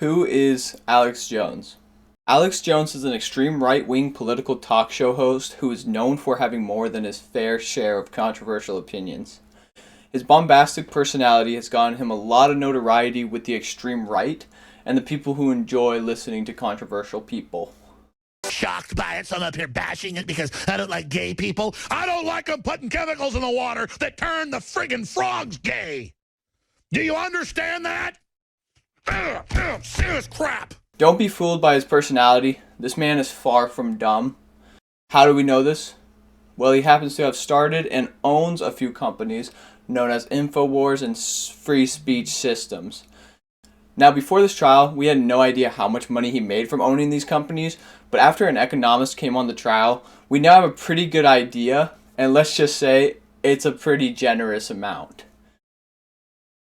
Who is Alex Jones? Alex Jones is an extreme right-wing political talk show host who is known for having more than his fair share of controversial opinions. His bombastic personality has gotten him a lot of notoriety with the extreme right and the people who enjoy listening to controversial people. Shocked by it, so I'm up here bashing it because I don't like gay people. I don't like them putting chemicals in the water that turn the friggin' frogs gay. Do you understand that? Serious crap. Don't be fooled by his personality. This man is far from dumb. How do we know this? Well, he happens to have started and owns a few companies known as InfoWars and Free Speech Systems. Now, before this trial, we had no idea how much money he made from owning these companies, but after an economist came on the trial, we now have a pretty good idea, and let's just say it's a pretty generous amount.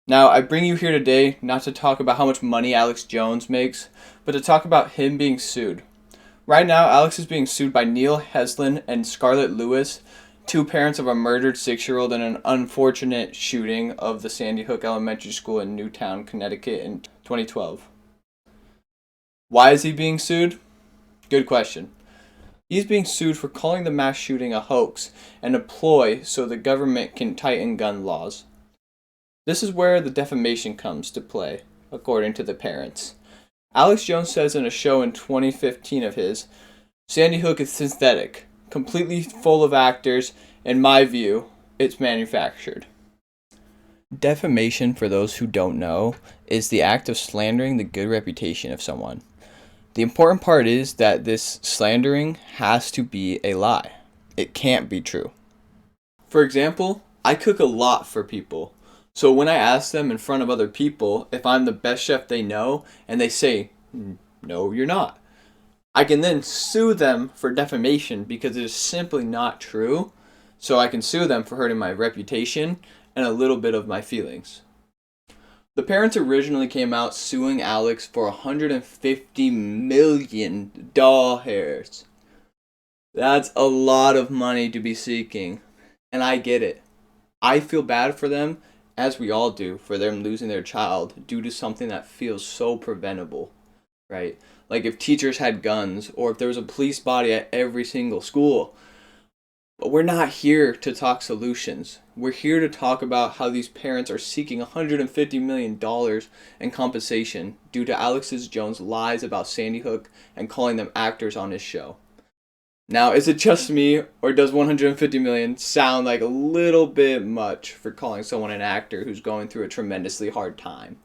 Now, I bring you here today not to talk about how much money Alex Jones makes, but to talk about him being sued. Right now, Alex is being sued by Neil Heslin and Scarlett Lewis, two parents of a murdered 6-year-old in an unfortunate shooting of the Sandy Hook Elementary School in Newtown, Connecticut in 2012. Why is he being sued? Good question. He's being sued for calling the mass shooting a hoax and a ploy so the government can tighten gun laws. This is where the defamation comes to play, according to the parents. Alex Jones says in a show in 2015 of his, Sandy Hook is synthetic, completely full of actors. In my view, it's manufactured. Defamation, for those who don't know, is the act of slandering the good reputation of someone. The important part is that this slandering has to be a lie. It can't be true. For example, I cook a lot for people. So when I ask them in front of other people if I'm the best chef they know, and they say, no, you're not, I can then sue them for defamation because it is simply not true. So I can sue them for hurting my reputation and a little bit of my feelings. The parents originally came out suing Alex for $150 million. That's a lot of money to be seeking, and I get it. I feel bad for them, as we all do, for them losing their child due to something that feels so preventable, right? Like if teachers had guns, or if there was a police body at every single school. But we're not here to talk solutions. We're here to talk about how these parents are seeking $150 million in compensation due to Alex Jones' lies about Sandy Hook and calling them actors on his show. Now, is it just me, or does $150 million sound like a little bit much for calling someone an actor who's going through a tremendously hard time?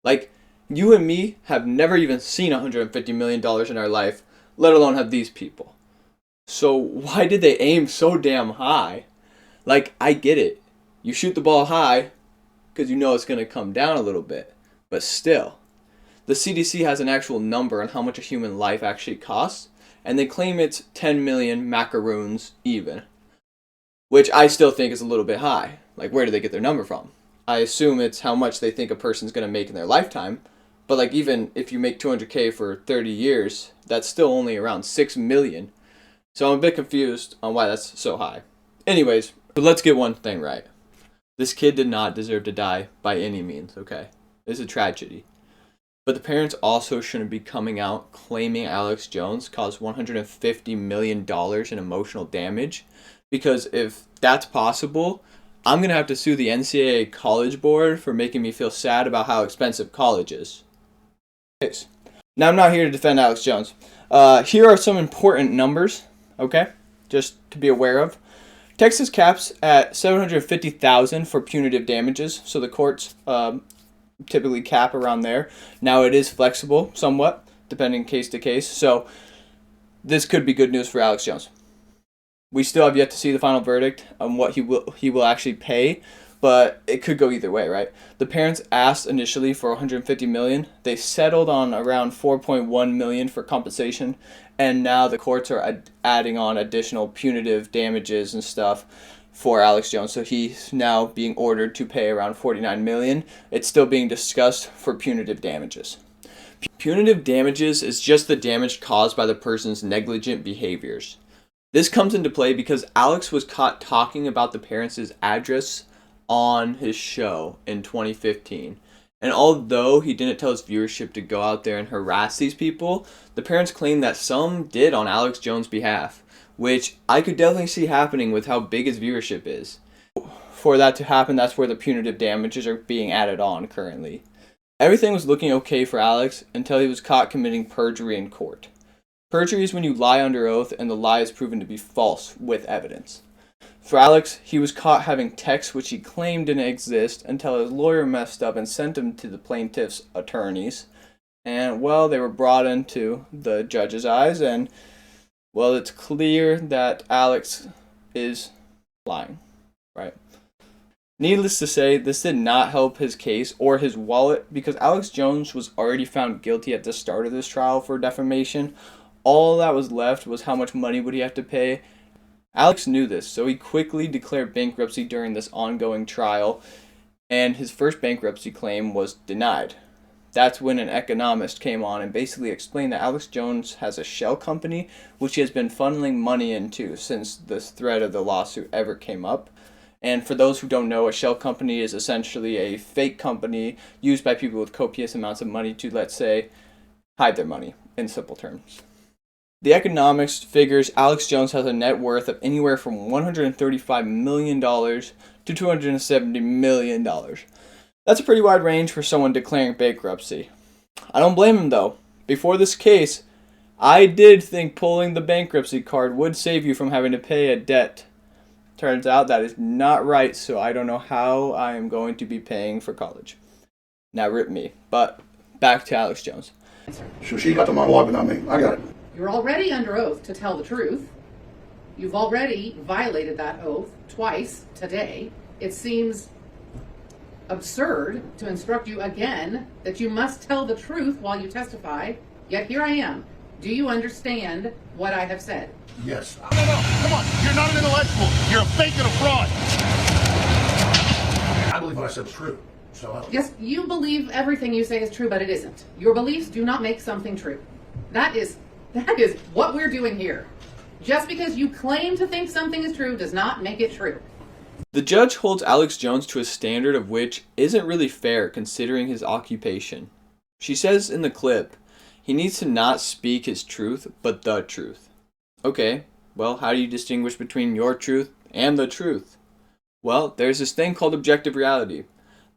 Like, you and me have never even seen $150 million in our life, let alone have these people. So why did they aim so damn high? Like, I get it. You shoot the ball high because you know it's going to come down a little bit. But still, the CDC has an actual number on how much a human life actually costs, and they claim it's 10 million macaroons even, which I still think is a little bit high. Like, where do they get their number from? I assume it's how much they think a person's going to make in their lifetime, but like even if you make 200K for 30 years, that's still only around 6 million. So I'm a bit confused on why that's so high. Anyways, but let's get one thing right. This kid did not deserve to die by any means, okay? It's a tragedy. But the parents also shouldn't be coming out claiming Alex Jones caused $150 million in emotional damage. Because if that's possible, I'm going to have to sue the NCAA College Board for making me feel sad about how expensive college is. Now, I'm not here to defend Alex Jones. Here are some important numbers, okay? Just to be aware of. Texas caps at $750,000 for punitive damages, so the courts typically cap around there. Now it is flexible somewhat, depending case to case, so this could be good news for Alex Jones. We still have yet to see the final verdict on what he will actually pay, but it could go either way, right? The parents asked initially for $150 million. They settled on around $4.1 million for compensation, and now the courts are adding on additional punitive damages and stuff for Alex Jones. So he's now being ordered to pay around $49 million. It's still being discussed for punitive damages. Punitive damages is just the damage caused by the person's negligent behaviors. This comes into play because Alex was caught talking about the parents' address on his show in 2015. And although he didn't tell his viewership to go out there and harass these people, the parents claim that some did on Alex Jones' behalf, which I could definitely see happening with how big his viewership is. For that to happen, that's where the punitive damages are being added on currently. Everything was looking okay for Alex until he was caught committing perjury in court. Perjury is when you lie under oath and the lie is proven to be false with evidence. For Alex, he was caught having texts which he claimed didn't exist until his lawyer messed up and sent them to the plaintiff's attorneys. And, well, they were brought into the judge's eyes, and, well, it's clear that Alex is lying, right? Needless to say, this did not help his case or his wallet because Alex Jones was already found guilty at the start of this trial for defamation. All that was left was how much money would he have to pay. Alex knew this, so he quickly declared bankruptcy during this ongoing trial, and his first bankruptcy claim was denied. That's when an economist came on and basically explained that Alex Jones has a shell company which he has been funneling money into since this threat of the lawsuit ever came up. And for those who don't know, a shell company is essentially a fake company used by people with copious amounts of money to, let's say, hide their money, in simple terms. The economist figures Alex Jones has a net worth of anywhere from $135 million to $270 million. That's a pretty wide range for someone declaring bankruptcy. I don't blame him though. Before this case, I did think pulling the bankruptcy card would save you from having to pay a debt. Turns out that is not right, so I don't know how I am going to be paying for college. Now rip me. But back to Alex Jones. So she got the monologue, but not me. I got it. You're already under oath to tell the truth. You've already violated that oath twice today. It seems absurd to instruct you again that you must tell the truth while you testify, yet here I am. Do you understand what I have said? Yes. No, come on. You're not an intellectual. You're a fake and a fraud. I believe what I said was true. So Yes, you believe everything you say is true, but it isn't. Your beliefs do not make something true. That is what we're doing here. Just because you claim to think something is true does not make it true. The judge holds Alex Jones to a standard of which isn't really fair considering his occupation. She says in the clip, he needs to not speak his truth, but the truth. Okay, well, how do you distinguish between your truth and the truth? Well, there's this thing called objective reality,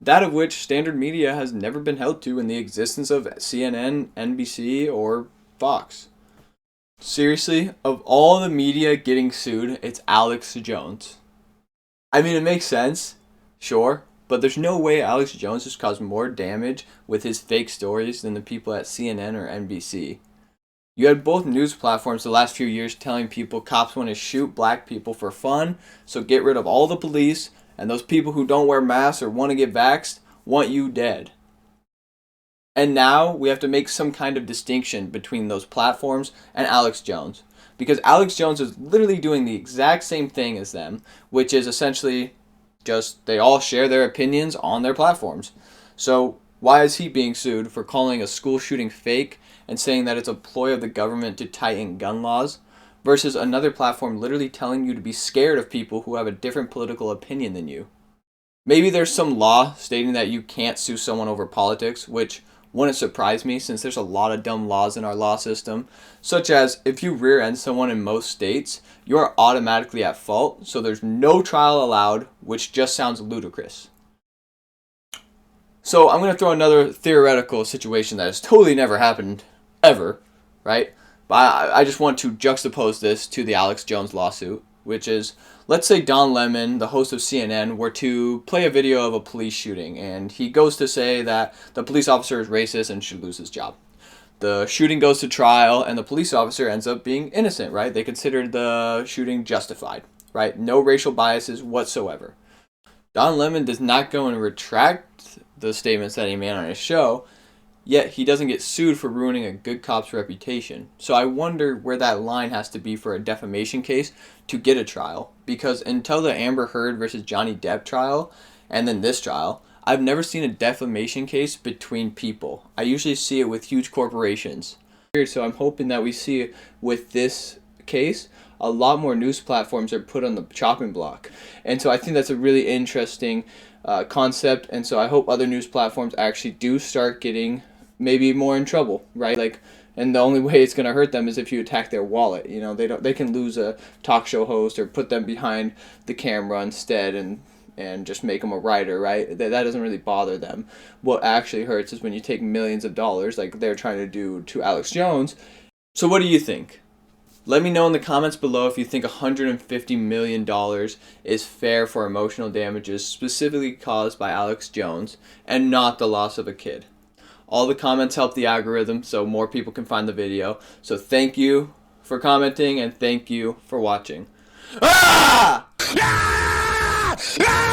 that of which standard media has never been held to in the existence of CNN, NBC, or Fox. Seriously, of all the media getting sued, it's Alex Jones. I mean, it makes sense, sure, but there's no way Alex Jones has caused more damage with his fake stories than the people at CNN or NBC. You had both news platforms the last few years telling people cops want to shoot black people for fun, so get rid of all the police, and those people who don't wear masks or want to get vaxxed want you dead. And now we have to make some kind of distinction between those platforms and Alex Jones. Because Alex Jones is literally doing the exact same thing as them, which is essentially just they all share their opinions on their platforms. So why is he being sued for calling a school shooting fake and saying that it's a ploy of the government to tighten gun laws, versus another platform literally telling you to be scared of people who have a different political opinion than you? Maybe there's some law stating that you can't sue someone over politics, which wouldn't surprise me since there's a lot of dumb laws in our law system, such as if you rear-end someone in most states, you are automatically at fault, so there's no trial allowed, which just sounds ludicrous. So I'm going to throw another theoretical situation that has totally never happened, ever, right? But I just want to juxtapose this to the Alex Jones lawsuit, which is, let's say Don Lemon, the host of CNN, were to play a video of a police shooting, and he goes to say that the police officer is racist and should lose his job. The shooting goes to trial, and the police officer ends up being innocent, right? They considered the shooting justified, right? No racial biases whatsoever. Don Lemon does not go and retract the statements that he made on his show, yet he doesn't get sued for ruining a good cop's reputation. So I wonder where that line has to be for a defamation case to get a trial. Because until the Amber Heard versus Johnny Depp trial, and then this trial, I've never seen a defamation case between people. I usually see it with huge corporations. So I'm hoping that we see with this case, a lot more news platforms are put on the chopping block. And so I think that's a really interesting concept, and so I hope other news platforms actually do start getting maybe more in trouble, right? Like, and the only way it's going to hurt them is if you attack their wallet. You know, they can lose a talk show host or put them behind the camera instead, and just make them a writer, right? That doesn't really bother them. What actually hurts is when you take millions of dollars, like they're trying to do to Alex Jones. So what do you think? Let me know in the comments below if you think $150 million is fair for emotional damages specifically caused by Alex Jones and not the loss of a kid. All the comments help the algorithm so more people can find the video. So thank you for commenting and thank you for watching. Ah! Ah! Ah!